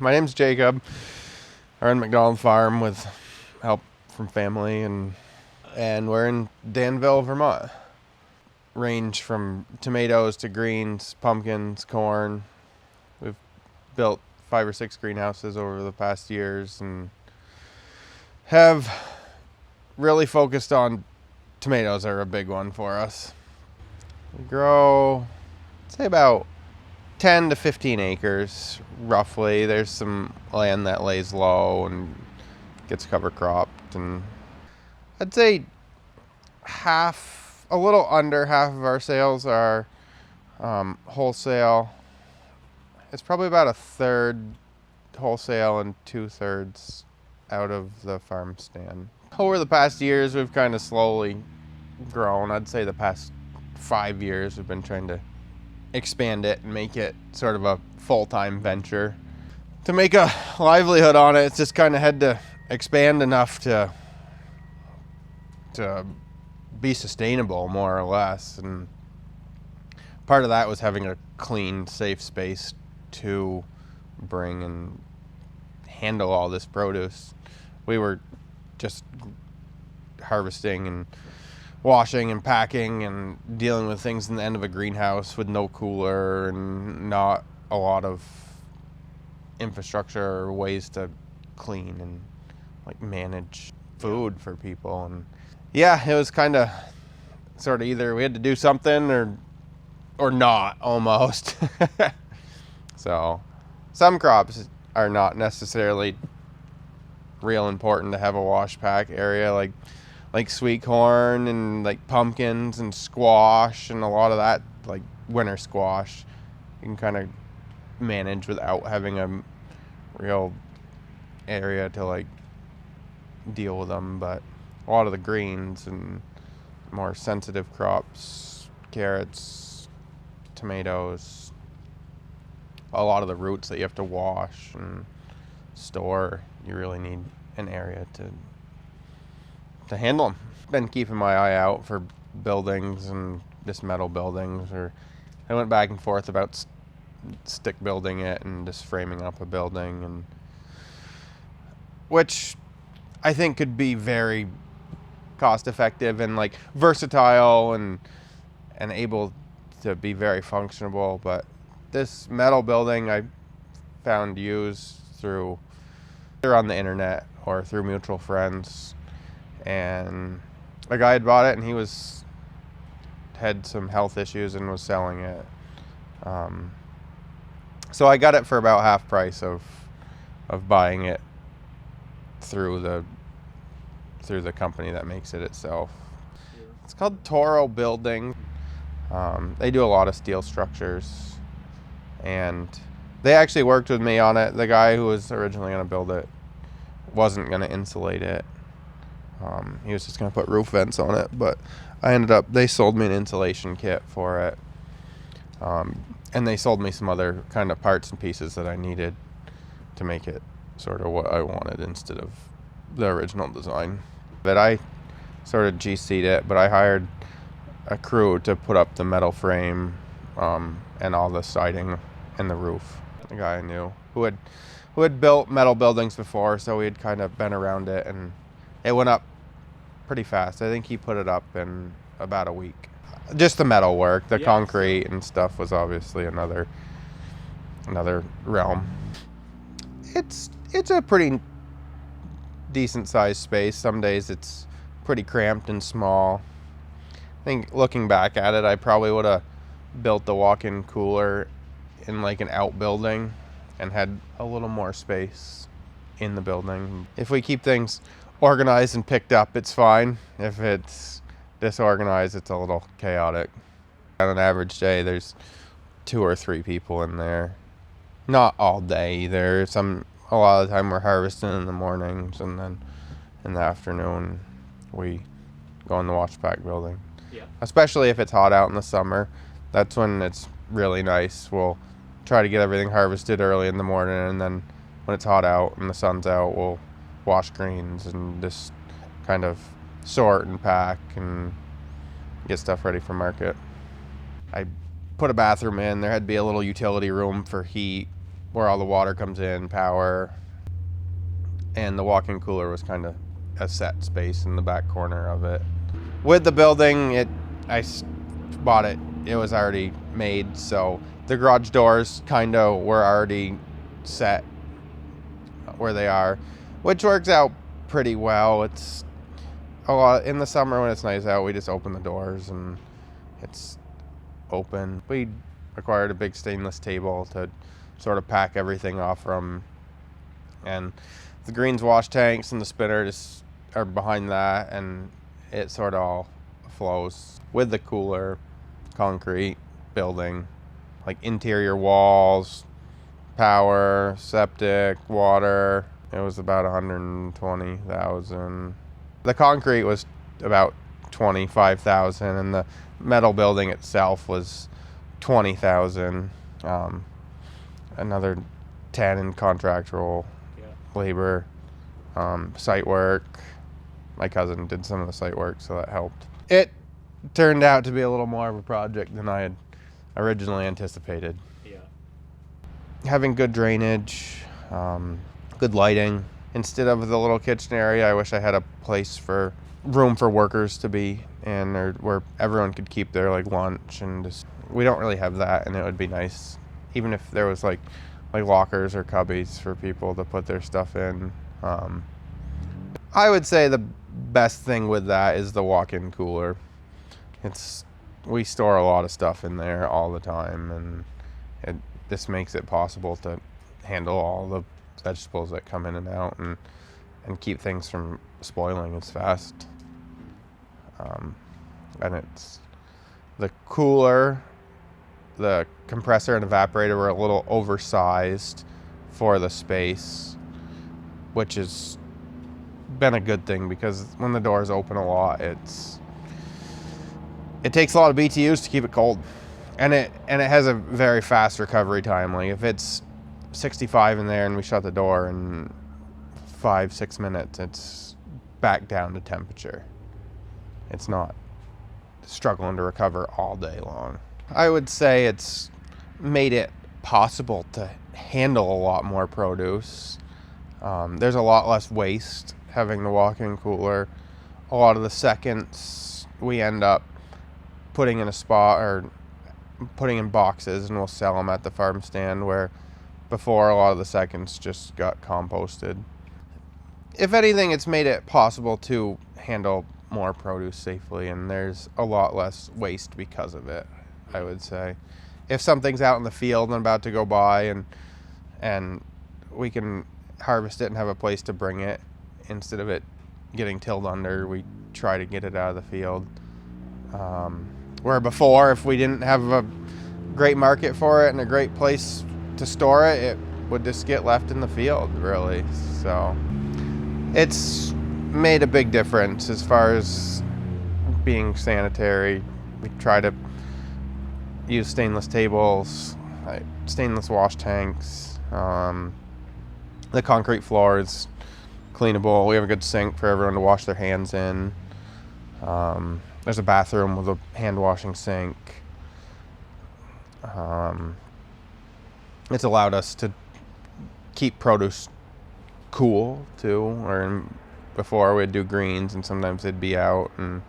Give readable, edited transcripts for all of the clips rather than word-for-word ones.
My name's Jacob. I run McDonald Farm with help from family, and we're in Danville, Vermont. Range from tomatoes to greens, pumpkins, corn. We've built 5 or 6 greenhouses over the past years and have really focused on tomatoes are a big one for us. We grow, say, about 10 to 15 acres, roughly. There's some land that lays low and gets cover cropped, and I'd say a little under half of our sales are wholesale. It's probably about a third wholesale and 2/3 out of the farm stand. Over the past years, we've kind of slowly grown. I'd say the past 5 years, we've been trying to expand it and make it sort of a full-time venture. To make a livelihood on it, it's just kind of had to expand enough to be sustainable, more or less. And part of that was having a clean, safe space to bring and handle all this produce. We were just harvesting and washing and packing and dealing with things in the end of a greenhouse with no cooler and not a lot of infrastructure or ways to clean and manage food for people. And yeah, it was kind of sort of either we had to do something or not, almost. So some crops are not necessarily real important to have a wash pack area, like sweet corn and pumpkins and squash, and a lot of that, like winter squash, you can kind of manage without having a real area to deal with them. But a lot of the greens and more sensitive crops, carrots, tomatoes, a lot of the roots that you have to wash and store, you really need an area to handle them. Been keeping my eye out for buildings and just metal buildings, or I went back and forth about stick building it and just framing up a building, and which I think could be very cost effective and versatile and able to be very functional. But this metal building I found used through either on the internet or through mutual friends, and a guy had bought it, and he had some health issues and was selling it. So I got it for about half price of buying it through the company that makes it itself. Yeah. It's called Toro Building. They do a lot of steel structures, and they actually worked with me on it. The guy who was originally going to build it wasn't going to insulate it. He was just going to put roof vents on it, but they sold me an insulation kit for it. And they sold me some other kind of parts and pieces that I needed to make it sort of what I wanted instead of the original design. But I sort of GC'd it, but I hired a crew to put up the metal frame and all the siding and the roof. A guy I knew who had built metal buildings before, so we had kind of been around it, and it went up pretty fast. I think he put it up in about a week. Just the metal work, the concrete and stuff was obviously another realm. It's a pretty decent sized space. Some days it's pretty cramped and small. I think looking back at it, I probably would have built the walk-in cooler in an outbuilding and had a little more space in the building. If we keep things organized and picked up, it's fine. If it's disorganized, it's a little chaotic. On an average day, there's 2 or 3 people in there. Not all day either. A lot of the time we're harvesting in the mornings, and then in the afternoon we go in the wash pack building. Yeah. Especially if it's hot out in the summer, that's when it's really nice. We'll try to get everything harvested early in the morning, and then when it's hot out and the sun's out, we'll wash greens and just kind of sort and pack and get stuff ready for market. I put a bathroom in. There had to be a little utility room for heat where all the water comes in, power, and the walk-in cooler was kind of a set space in the back corner of it. With the building, I bought it. It was already made, so the garage doors kind of were already set where they are, which works out pretty well. It's a lot in the summer when it's nice out. We just open the doors and it's open. We acquired a big stainless table to sort of pack everything off from, and the greens wash tanks and the spinner just are behind that, and it sort of all flows with the cooler. Concrete building, like interior walls, power, septic, water. It was about $120,000. The concrete was about $25,000, and the metal building itself was $20,000. Another 10 in contractual labor, site work. My cousin did some of the site work, so that helped. It turned out to be a little more of a project than I had originally anticipated. Yeah. Having good drainage, good lighting. Instead of the little kitchen area, I wish I had a place for room for workers to be in, or where everyone could keep their like lunch, and just, we don't really have that, and it would be nice even if there was like lockers or cubbies for people to put their stuff in. I would say the best thing with that is the walk-in cooler. We store a lot of stuff in there all the time, and this makes it possible to handle all the vegetables that come in and out, and keep things from spoiling as fast. And it's the cooler, the compressor and evaporator were a little oversized for the space, which has been a good thing, because when the doors open a lot, it takes a lot of BTUs to keep it cold, and it has a very fast recovery time. Like if it's 65 in there and we shut the door in 5-6 minutes, it's back down to temperature. It's not struggling to recover all day long. I would say it's made it possible to handle a lot more produce. There's a lot less waste having the walk-in cooler. A lot of the seconds we end up putting in a spot or putting in boxes, and we'll sell them at the farm stand, where before a lot of the seconds just got composted. If anything, it's made it possible to handle more produce safely, and there's a lot less waste because of it, I would say. If something's out in the field and about to go by, and we can harvest it and have a place to bring it, instead of it getting tilled under, we try to get it out of the field. Where before, if we didn't have a great market for it and a great place to store it, it would just get left in the field, really. So it's made a big difference as far as being sanitary. We try to use stainless tables, stainless wash tanks. The concrete floor is cleanable. We have a good sink for everyone to wash their hands in. There's a bathroom with a hand washing sink. It's allowed us to keep produce cool too, or before we'd do greens and sometimes they'd be out and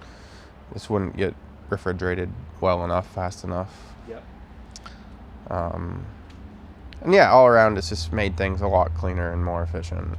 this wouldn't get refrigerated well enough, fast enough. Yep. And yeah, all around it's just made things a lot cleaner and more efficient.